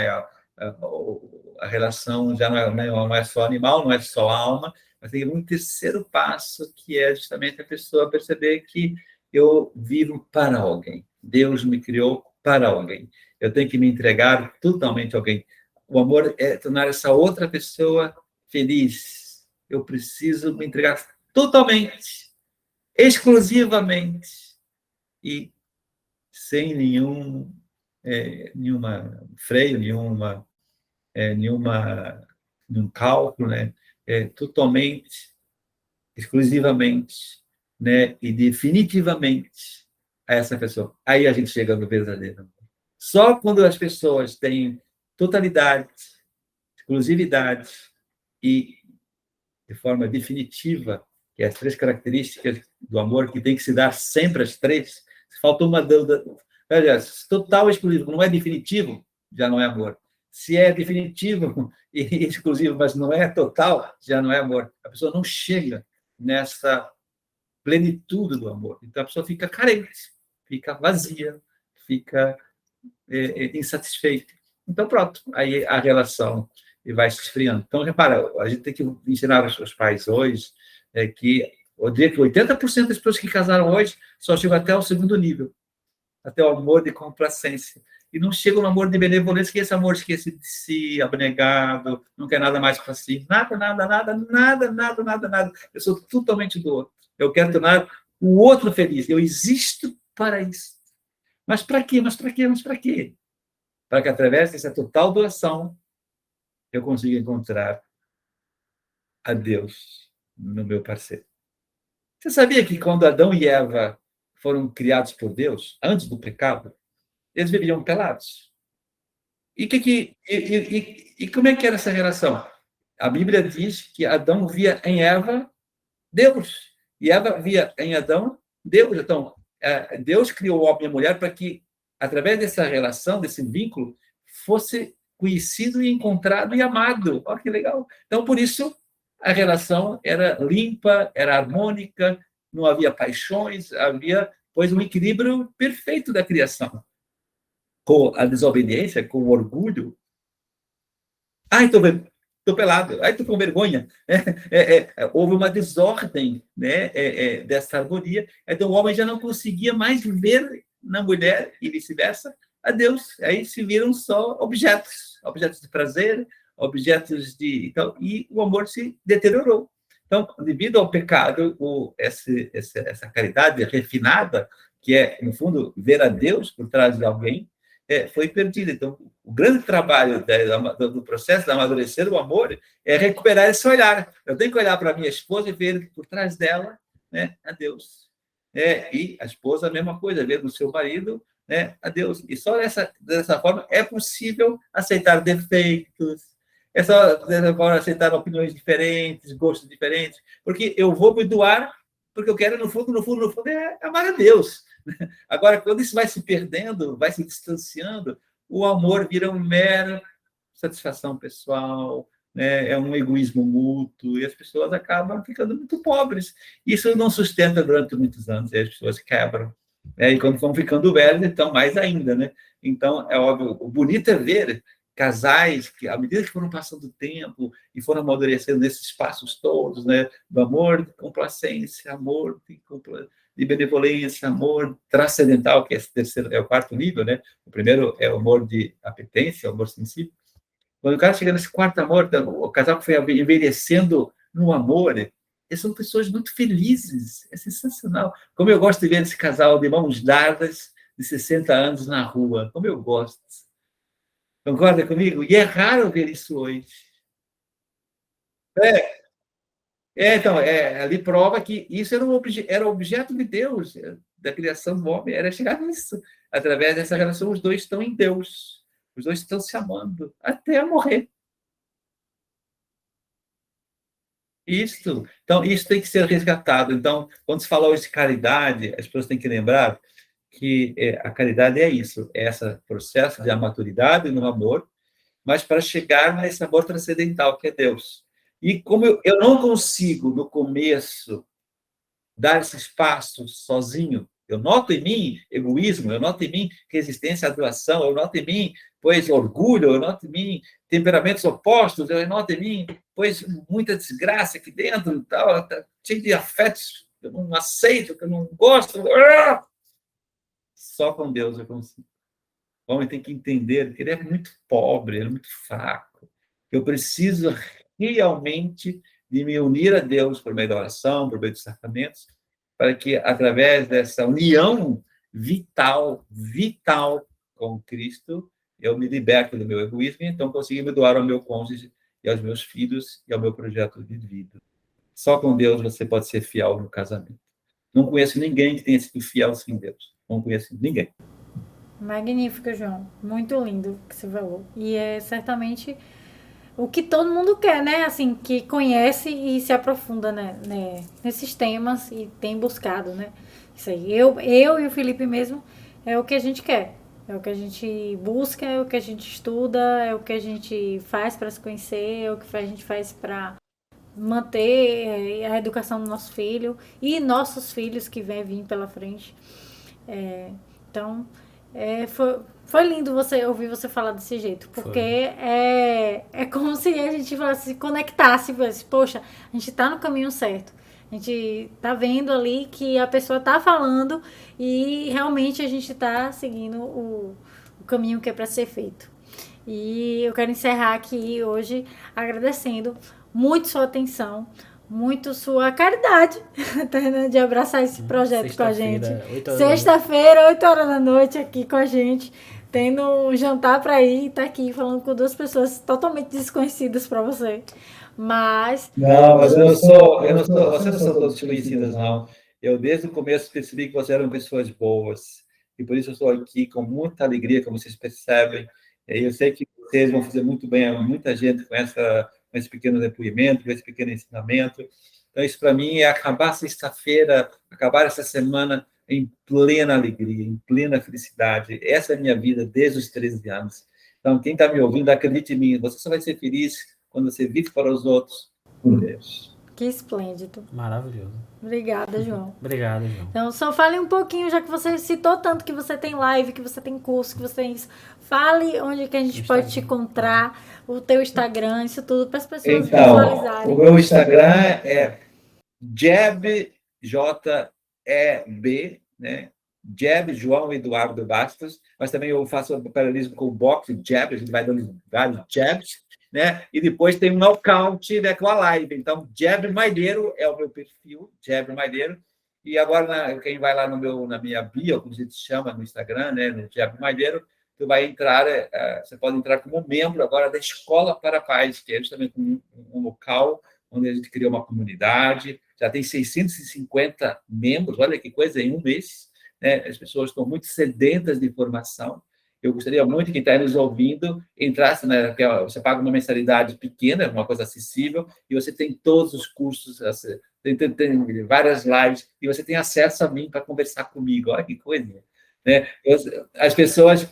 A relação já não é só animal, não é só alma, mas tem um terceiro passo, que é justamente a pessoa perceber que eu vivo para alguém. Deus me criou para alguém. Eu tenho que me entregar totalmente a alguém. O amor é tornar essa outra pessoa feliz. Eu preciso me entregar totalmente, exclusivamente e sem nenhuma freio, nenhum cálculo, né? Totalmente, exclusivamente, né? E definitivamente a essa pessoa. Aí a gente chega no verdadeiro amor. Só quando as pessoas têm totalidade, exclusividade e de forma definitiva, que é as três características do amor, que tem que se dar sempre as três. Se faltou uma dúvida, aliás, total exclusivo, não é definitivo, já não é amor. Se é definitivo e exclusivo, mas não é total, já não é amor. A pessoa não chega nessa plenitude do amor. Então a pessoa fica carente, fica vazia, fica insatisfeita. Então pronto, aí a relação vai se esfriando. Então, repara, a gente tem que ensinar os pais hoje que eu diria que 80% das pessoas que casaram hoje só chegam até o segundo nível, até o amor de complacência. E não chega no amor de benevolência, que é esse amor esquecido de si, abnegado, não quer nada mais para si. Nada, nada, nada, nada, nada, nada, nada. Eu sou totalmente do outro. Eu quero tornar o outro feliz. Eu existo para isso. Mas para quê? Mas para quê? Mas para quê? Para que, através dessa total doação, eu consiga encontrar a Deus no meu parceiro. Você sabia que quando Adão e Eva foram criados por Deus, antes do pecado, eles viviam pelados? E como é que era essa relação? A Bíblia diz que Adão via em Eva Deus, e Eva via em Adão Deus. Então, Deus criou o homem e a mulher para que, através dessa relação, desse vínculo, fosse conhecido e encontrado e amado. Olha que legal. Então, por isso, a relação era limpa, era harmônica, não havia paixões, havia, pois, um equilíbrio perfeito da criação. Com a desobediência, com o orgulho. Ai, estou pelado. Ai, estou com vergonha. Houve uma desordem, né, dessa harmonia. Então, o homem já não conseguia mais ver na mulher, e vice-versa, a Deus. Aí se viram só objetos de prazer, objetos de... Então, e o amor se deteriorou. Então, devido ao pecado, essa caridade refinada, que é, no fundo, ver a Deus por trás de alguém, foi perdida. Então, o grande trabalho do processo de amadurecer o amor é recuperar esse olhar. Eu tenho que olhar para a minha esposa e ver por trás dela, né, a Deus. E a esposa, a mesma coisa, ver no seu marido, né, a Deus. E só dessa forma é possível aceitar defeitos, é só dessa forma aceitar opiniões diferentes, gostos diferentes, porque eu vou me doar porque eu quero, no fundo, amar a Deus. Agora, quando isso vai se perdendo, vai se distanciando, o amor vira uma mera satisfação pessoal, né? É um egoísmo mútuo, e as pessoas acabam ficando muito pobres. Isso não sustenta durante muitos anos, e as pessoas quebram. E quando vão ficando velhos, então, mais ainda, né? Então, é óbvio, o bonito é ver casais que, à medida que foram passando o tempo e foram amadurecendo nesses passos todos, né? Do amor de complacência, amor de benevolência, amor transcendental, que é o quarto nível, né? O primeiro é o amor de apetência, o amor sensível. Quando o cara chega nesse quarto amor, o casal que foi envelhecendo no amor, eles são pessoas muito felizes, é sensacional. Como eu gosto de ver esse casal de mãos dadas, de 60 anos na rua, como eu gosto. Concorda comigo? E é raro ver isso hoje. Então, ali prova que isso era objeto de Deus, da criação do homem, era chegar nisso. Através dessa relação, os dois estão em Deus. Os dois estão se amando até morrer. Então, isso tem que ser resgatado. Então, quando se fala hoje de caridade, as pessoas têm que lembrar que a caridade é isso, é esse processo de maturidade no amor, mas para chegar nesse amor transcendental, que é Deus. E como eu não consigo, no começo, dar esses passos sozinho, eu noto em mim egoísmo, eu noto em mim resistência à doação, eu noto em mim, pois, orgulho, eu noto em mim temperamentos opostos, eu noto em mim, pois, muita desgraça aqui dentro, tal, cheio de afetos que eu não aceito, que eu não gosto. Só com Deus eu consigo. O homem tem que entender que ele é muito pobre, ele é muito fraco. Eu preciso realmente de me unir a Deus por meio da oração, por meio dos sacramentos, para que, através dessa união vital com Cristo, eu me liberte do meu egoísmo e, então, consiga me doar ao meu cônjuge e aos meus filhos e ao meu projeto de vida. Só com Deus você pode ser fiel no casamento. Não conheço ninguém que tenha sido fiel sem Deus. Não conheço ninguém. Magnífico, João. Muito lindo o que você falou. E é certamente o que todo mundo quer, né? Assim, que conhece e se aprofunda, né? Nesses temas e tem buscado, né? Isso aí. Eu e o Felipe mesmo, é o que a gente quer. É o que a gente busca, é o que a gente estuda, é o que a gente faz para se conhecer, é o que a gente faz para manter a educação do nosso filho e nossos filhos que vêm vir pela frente. Então, foi lindo ouvir você falar desse jeito, porque é como se a gente se conectasse, poxa, a gente tá no caminho certo, a gente tá vendo ali que a pessoa tá falando e realmente a gente tá seguindo o caminho que é para ser feito. E eu quero encerrar aqui hoje agradecendo muito sua atenção, muito sua caridade de abraçar esse projeto com a gente. Sexta-feira, 8 horas da noite, aqui com a gente, tendo um jantar para ir, tá aqui falando com duas pessoas totalmente desconhecidas para você. Mas eu não sou, vocês não são todas desconhecidas, não. Eu, desde o começo, percebi que vocês eram pessoas boas. E por isso eu estou aqui com muita alegria, como vocês percebem. Eu sei que vocês vão fazer muito bem a muita gente com esse pequeno depoimento, com esse pequeno ensinamento. Então, isso para mim é acabar sexta-feira, acabar essa semana em plena alegria, em plena felicidade. Essa é a minha vida desde os 13 anos. Então, quem está me ouvindo, acredite em mim, você só vai ser feliz quando você vive para os outros por Deus. Que esplêndido. Maravilhoso. Obrigada, João. Obrigado, João. Então, só fale um pouquinho, já que você citou tanto que você tem live, que você tem curso, que você tem isso. Fale onde que a gente pode te encontrar, o teu Instagram, isso tudo, para as pessoas visualizarem. O meu Instagram é Jeb, J-E-B, né? Jeb, João Eduardo Bastos, mas também eu faço paralelismo com o boxe, Jeb, a gente vai dando vários jabs, né? E depois tem um knockout, né, com a live. Então, Jeb Malheiro é o meu perfil, Jeb Malheiro. E agora, quem vai lá na minha bio, como a gente chama no Instagram, né, no Jeb Malheiro, tu vai entrar, você pode entrar como membro agora da Escola para a Paz, que é justamente um local onde a gente criou uma comunidade, já tem 650 membros, olha que coisa, em um mês, né? As pessoas estão muito sedentas de informação. Eu gostaria muito que quem está nos ouvindo entrasse, né? Você paga uma mensalidade pequena, uma coisa acessível, e você tem todos os cursos, tem várias lives, e você tem acesso a mim para conversar comigo. Olha que coisa, né? As pessoas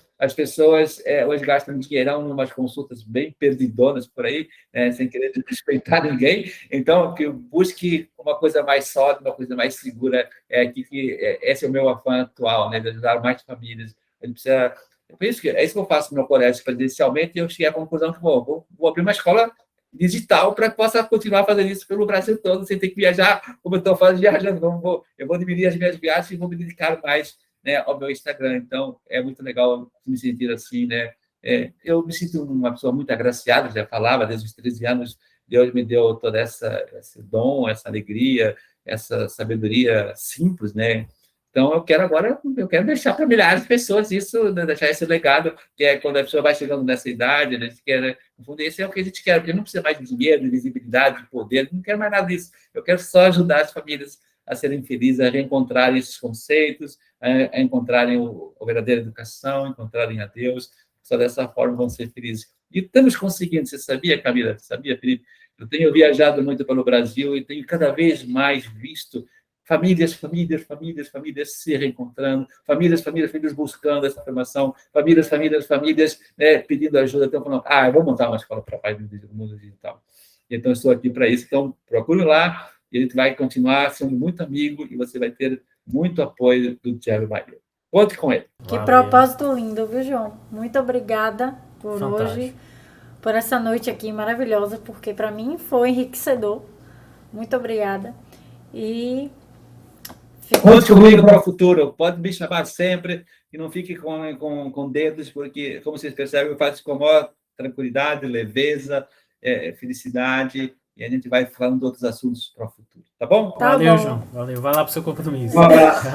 hoje gastam dinheirão em umas consultas bem perdidonas por aí, né, sem querer desrespeitar ninguém. Então, que eu busque uma coisa mais sólida, uma coisa mais segura. Esse é o meu afã atual, né, de ajudar mais famílias. A gente precisa. É isso que eu faço no meu colégio presencialmente, e eu cheguei à conclusão que vou abrir uma escola digital para que possa continuar fazendo isso pelo Brasil todo, sem ter que viajar, como eu estou fazendo, viajando. Eu vou diminuir as minhas viagens e vou me dedicar mais, né, ao meu Instagram. Então, é muito legal me sentir assim, né? Eu me sinto uma pessoa muito agraciada, já falava, desde os 13 anos, Deus me deu todo esse dom, essa alegria, essa sabedoria simples, né? Então, eu quero deixar para milhares de pessoas isso, né, deixar esse legado, que é quando a pessoa vai chegando nessa idade, né, a gente quer, né, no fundo, esse é o que a gente quer, porque não precisa mais de dinheiro, de visibilidade, de poder, não quero mais nada disso. Eu quero só ajudar as famílias a serem felizes, a reencontrarem esses conceitos, a encontrarem a verdadeira educação, encontrarem a Deus. Só dessa forma vão ser felizes. E estamos conseguindo. Você sabia, Camila? Sabia, Felipe? Eu tenho viajado muito pelo Brasil e tenho cada vez mais visto famílias se reencontrando, famílias buscando essa formação, famílias, né, pedindo ajuda, então falando, eu vou montar uma escola para paz no mundo digital. Então, eu estou aqui para isso. Então, procure lá, e a gente vai continuar sendo muito amigo, e você vai ter muito apoio do Thiago Maia. Conte com ele. Que propósito lindo, viu, João? Muito obrigada por hoje, por essa noite aqui maravilhosa, porque para mim foi enriquecedor. Muito obrigada. E conte comigo para o futuro. Pode me chamar sempre e não fique com dedos, porque, como vocês percebem, eu faço com a maior tranquilidade, leveza, felicidade, e a gente vai falando de outros assuntos para o futuro. Tá bom? Valeu, João. Valeu. Vai lá para o seu compromisso. Um abraço.